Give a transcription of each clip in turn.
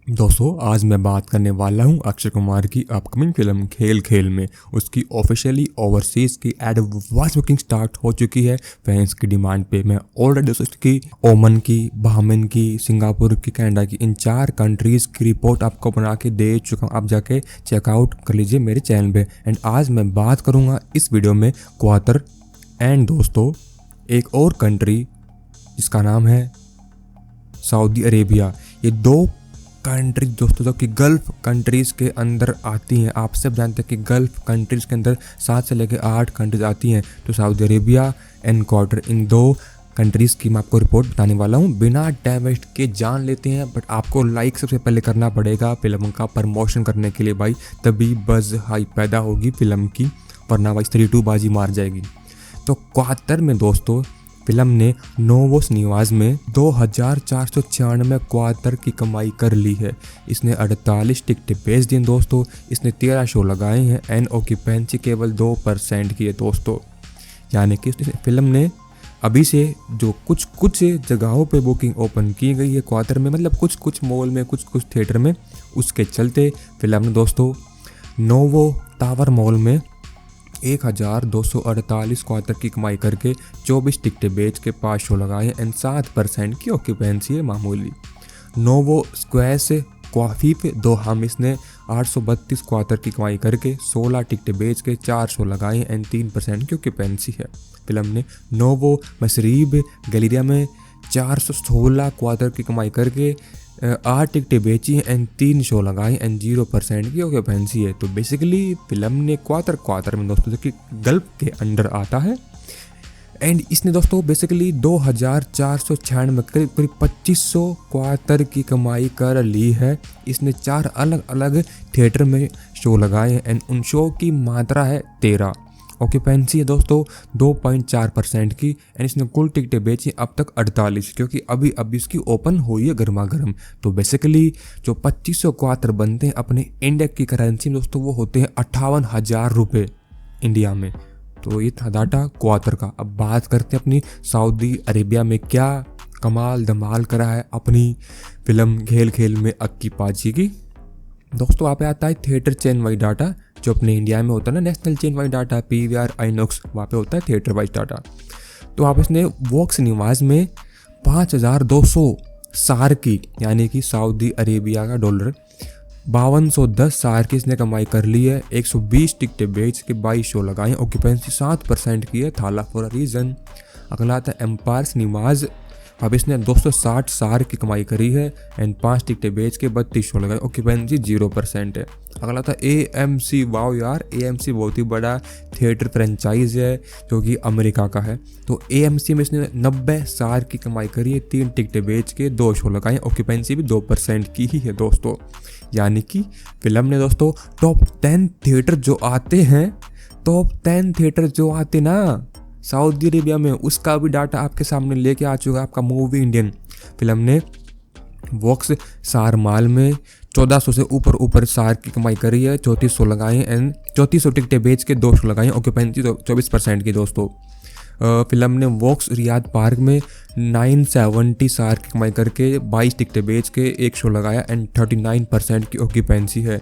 दोस्तों आज मैं बात करने वाला हूं अक्षय कुमार की अपकमिंग फिल्म खेल खेल में। उसकी ऑफिशियली ओवरसीज की एडवांस बुकिंग स्टार्ट हो चुकी है फैंस की डिमांड पे। मैं ऑलरेडी दोस्तों की ओमन की, बहामन की, सिंगापुर की, कनाडा की, इन 4 कंट्रीज़ की रिपोर्ट आपको बना के दे चुका हूँ। आप जाके चेकआउट कर लीजिए मेरे चैनल पे। एंड आज मैं बात करूँगा इस वीडियो में क्वार्टर एंड दोस्तों एक और कंट्री जिसका नाम है सऊदी अरेबिया। ये 2 कंट्रीज दोस्तों जो कि गल्फ कंट्रीज़ के अंदर आती हैं। आप सब जानते हैं कि गल्फ कंट्रीज़ के अंदर 7 से लेकर 8 कंट्रीज आती हैं। तो Saudi Arabia and quarter, in 2 countries की मैं आपको रिपोर्ट बताने वाला हूँ। बिना टाइम वेस्ट के जान लेते हैं, बट आपको लाइक सबसे पहले करना पड़ेगा फिल्म का प्रमोशन करने के लिए भाई, तभी बज़ हाई पैदा होगी फिल्म की, वरना भाई 3-2 बाजी मार जाएगी। तो क्वार्टर में दोस्तों फिल्म ने नोवोस निवास में 2496 क्वार्टर की कमाई कर ली है। इसने 48 टिकटें बेच दी दोस्तों। इसने 13 शो लगाए हैं एंड ऑक्यूपेंसी केवल 2% की है दोस्तों। यानी कि फिल्म ने अभी से जो कुछ जगहों पे बुकिंग ओपन की गई है क्वार्टर में, मतलब कुछ मॉल में, कुछ थिएटर में, उसके चलते फिल्म ने दोस्तों नोवो टावर मॉल में 1248 क्वार्टर की कमाई करके 24 टिकटें बेच के 5 शो लगाए एंड 7% की ऑक्यूपेंसी है मामूली। नोवो स्क्वेस क्वाफी पे 2 हम इसने 832 क्वार्टर की कमाई करके 16 टिकटें बेच के 4 शो लगाए एंड 3% की ऑक्यूपेंसी है। फिल्म ने नोवो मशरीब गैलेरिया में 416 क्वार्टर की कमाई करके 8 टिकटें बेची एंड 3 शो लगाए एंड 0% की ऑक्यूपेंसी है। तो बेसिकली फिल्म ने क्वार्टर में दोस्तों जो कि गल्फ के अंडर आता है एंड इसने दोस्तों बेसिकली 2496 में करीब 2500 क्वार्टर की कमाई कर ली है। इसने 4 अलग अलग थिएटर में शो लगाए हैं एंड उन शो की मात्रा है 13। ऑक्यूपेंसी है दोस्तों 2.4% की एंड इसने कुल टिकटें बेची अब तक 48, क्योंकि अभी इसकी ओपन हुई है गर्मा गर्म। तो बेसिकली जो 2500 क्वार्टर बनते हैं अपने इंडिया की करेंसी में दोस्तों, वो होते हैं 58,000 रुपये इंडिया में। तो ये था डाटा क्वार्टर का। अब बात करते हैं अपनी सऊदी अरेबिया में क्या कमाल धमाल करा है अपनी फिल्म खेल खेल में अक्की पाजी की। दोस्तों वहाँ पे आता है थिएटर चेन वाइज डाटा, जो अपने इंडिया में होता है ना national chain wise data, PVR INOX, वहाँ पे होता है थिएटर वाइज डाटा। तो वहाँ पे इसने वॉक्स निवास में 5200 सार की, यानी कि सऊदी अरेबिया का डॉलर 5210 सार की इसने कमाई कर ली है। 120 टिकटें बेच के 22 शो लगाए, ऑक्यूपेंसी 7% की है, थाला फॉर अ रीज़न। अगला आता है एम्पायर्स निवाज। अब इसने 260 सार की कमाई करी है एंड 5 टिकटें बेच के 32 शो लगाए, ऑक्यूपेंसी 0% है। अगला था AMC। वाओ यार, AMC बहुत ही बड़ा थिएटर फ्रेंचाइज है जो कि अमेरिका का है। तो AMC में इसने 90 सार की कमाई करी है, 3 टिकटें बेच के 2 शो लगाए, ऑक्यूपेंसी भी 2% की ही है दोस्तों। यानी कि फिल्म ने दोस्तों टॉप 10 थिएटर जो आते ना सऊदी अरेबिया में, उसका भी डाटा आपके सामने लेके आ चुका है आपका मूवी इंडियन। फिल्म ने वॉक्स सार माल में 1400 से ऊपर सार की कमाई करी है, 3400 लगाए एंड 3400 टिकटें बेच के 2 शो लगाए, ऑक्यूपेंसी 24% की दोस्तों। फिल्म ने वॉक्स रियाद पार्क में 970 सार की कमाई करके 22 टिकटें बेच के 1 शो लगाया एंड 39% की ऑक्यूपेंसी है।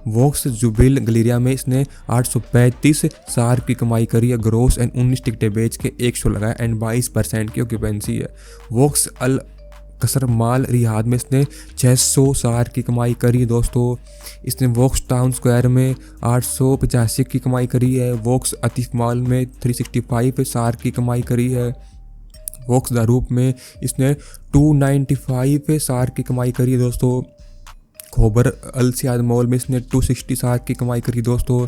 वॉक्स जुबिल गैलेरिया में इसने 835 सार की कमाई करी है ग्रोस एंड 19 टिकटें बेच के 1 शो लगाया एंड 22% की ऑक्यूपेंसी है। वॉक्स अल कसर माल रियाद में इसने 600 सार की कमाई करी है दोस्तों। इसने वॉक्स टाउन स्क्वायर में 885 की कमाई करी है। वॉक्स अतीफ मॉल में 365 सार की कमाई करी है। वॉक्स दारूप में इसने 295 सार की कमाई करी है दोस्तों। खोबर अल सियाद मॉल में इसने 260 सार की कमाई करी दोस्तों।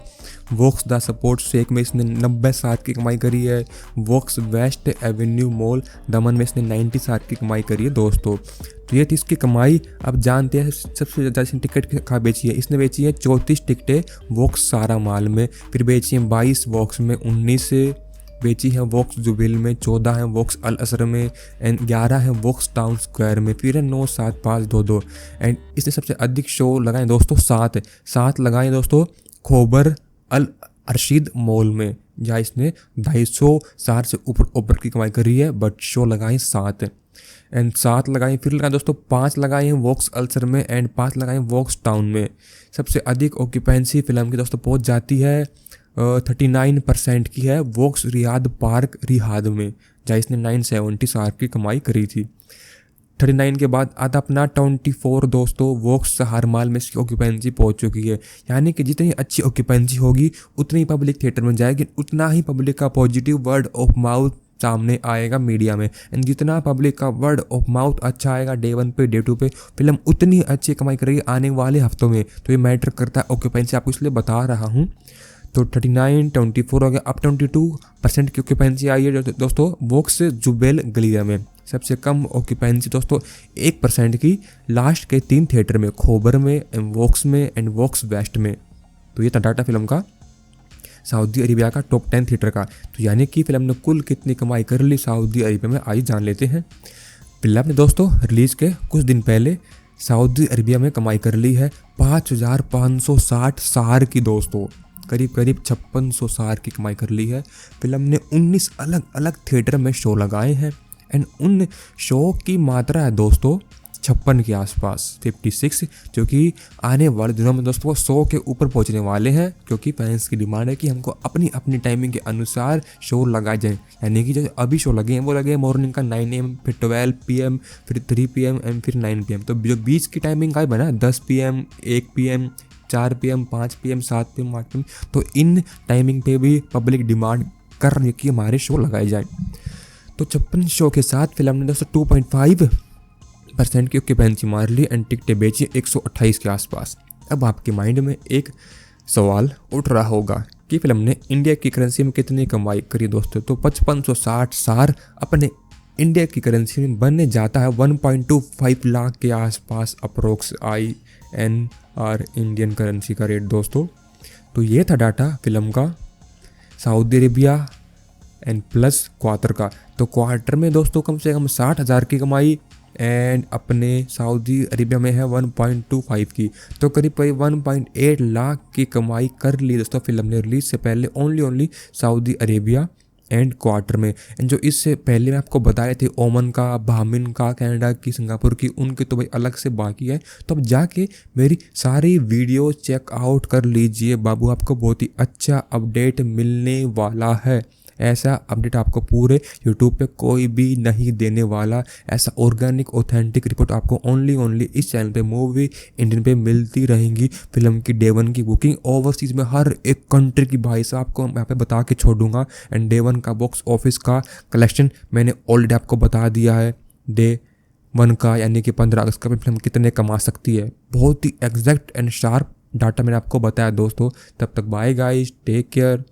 वॉक्स द सपोर्ट शेख में इसने 90 सार की कमाई करी है। वॉक्स वेस्ट एवेन्यू मॉल दमन में इसने 90 सार की कमाई करी है दोस्तों। तो ये थी इसकी कमाई। अब जानते हैं सबसे ज़्यादा इसने टिकट कहाँ बेची है। इसने बेची है 34 टिकटें वॉक्स सारा माल में, फिर बेची हैं 22 वॉक्स में, 19 बेची है वॉक्स जुबिल में, 14 है वॉक्स अल असर में एंड 11 है वॉक्स टाउन स्क्वायर में, फिर है 9, 7, 5, 2, 2 एंड इसने सबसे अधिक शो लगाए दोस्तों 7 लगाए दोस्तों खोबर अल अरशीद मॉल में, जहाँ इसने 250 सार से ऊपर की कमाई करी है, बट शो लगाए 7। एंड 7 लगाई, फिर लगाए दोस्तों 5 लगाई हैं वॉक्स अल्सर में एंड 5 लगाई हैं वॉक्स टाउन में। सबसे अधिक ऑक्यूपेंसी फिल्म की दोस्तों पहुंच जाती है 39% की है वॉक्स रियाद पार्क रियाद में, जहाँ इसने 970 सार की कमाई करी थी। 39 के बाद आधा अपना 24 दोस्तों वॉक्स हारमाल में इसकी ऑक्यूपेंसी पहुंच चुकी है। यानी कि जितनी अच्छी ऑक्यूपेंसी होगी उतनी पब्लिक थिएटर में जाएगी, उतना ही पब्लिक का पॉजिटिव वर्ड ऑफ माउथ सामने आएगा मीडिया में। एंड जितना पब्लिक का वर्ड ऑफ माउथ अच्छा आएगा डे 1 पे डे 2 पे, फिल्म उतनी अच्छी कमाई करेगी आने वाले हफ्तों में। तो ये मैटर करता है ऑक्यूपेंसी, आपको इसलिए बता रहा हूँ। तो 39, 24 हो गया, अब 22% की ऑक्यूपेंसी आई है दोस्तों वॉक्स जुबेल गलिया में। सबसे कम ऑक्यूपेंसी दोस्तों 1% की लास्ट के 3 थिएटर में, खोबर में, वॉक्स में एंड वॉक्स वेस्ट में। तो ये था डाटा फिल्म का सऊदी अरेबिया का टॉप 10 थिएटर का। तो यानी कि फिल्म ने कुल कितनी कमाई कर ली सऊदी अरेबिया में, आइए जान लेते हैं। फिल्म ने दोस्तों रिलीज के कुछ दिन पहले सऊदी अरेबिया में कमाई कर ली है 5560 सार की दोस्तों, करीब 5600 सार की कमाई कर ली है। फिल्म ने 19 अलग अलग थिएटर में शो लगाए हैं एंड उन शो की मात्रा है दोस्तों 56 के आसपास, 56, जो कि आने वाले दिनों में दोस्तों 100 के ऊपर पहुंचने वाले हैं, क्योंकि फैंस की डिमांड है कि हमको अपनी अपनी टाइमिंग के अनुसार शो लगाए जाएं। यानी कि जो अभी शो लगे हैं वो लगे मॉर्निंग का 9 AM, फिर 12 PM, फिर 3 PM एंड फिर 9 PM। तो जो बीच की टाइमिंग का है बना 10 PM, 1 PM, 4 PM, 5 PM, 7 PM, 8 PM, तो इन टाइमिंग पे भी पब्लिक डिमांड कर रही है कि हमारे शो लगाए जाए। तो 56 शो के साथ फिल्म ने दोस्तों 2.5% की ऑक्यूपेंसी मार ली एंड टिकटें बेची 128 के आसपास। अब आपके माइंड में एक सवाल उठ रहा होगा कि फिल्म ने इंडिया की करेंसी में कितनी कमाई करी दोस्तों। तो 5560 सार अपने इंडिया की करेंसी में बनने जाता है 1.25 लाख के आसपास अप्रोक्स INR इंडियन करेंसी का रेट दोस्तों। तो ये था डाटा फिल्म का Saudi Arabia and plus quarter का। तो क्वार्टर में दोस्तों कम से कम 60,000 की कमाई एंड अपने सऊदी अरेबिया में है 1.25 की, तो करीब 1.8 लाख की कमाई कर ली दोस्तों फिल्म ने रिलीज से पहले only Saudi Arabia and quarter में। एंड जो इससे पहले मैं आपको बताए थे ओमन का, बहामिन का, कनाडा की, सिंगापुर की, उनके तो भाई अलग से बाकी है। तो अब जाके मेरी सारी वीडियो चेक आउट कर लीजिए बाबू, आपको बहुत ही अच्छा अपडेट मिलने वाला है। ऐसा अपडेट आपको पूरे यूट्यूब पे कोई भी नहीं देने वाला। ऐसा ऑर्गेनिक ऑथेंटिक रिपोर्ट आपको ओनली इस चैनल पे मूवी इंडियन पे मिलती रहेंगी। फिल्म की डे 1 की बुकिंग ओवरसीज में हर एक कंट्री की भाई साहब को यहाँ पे बता के छोड़ूंगा। एंड डे 1 का बॉक्स ऑफिस का कलेक्शन मैंने ऑलरेडी आपको बता दिया है डे 1 का, यानी कि 15 अगस्त का फिल्म कितने कमा सकती है। बहुत ही एग्जैक्ट एंड शार्प डाटा मैंने आपको बताया दोस्तों। तब तक बाय गाइस, टेक केयर।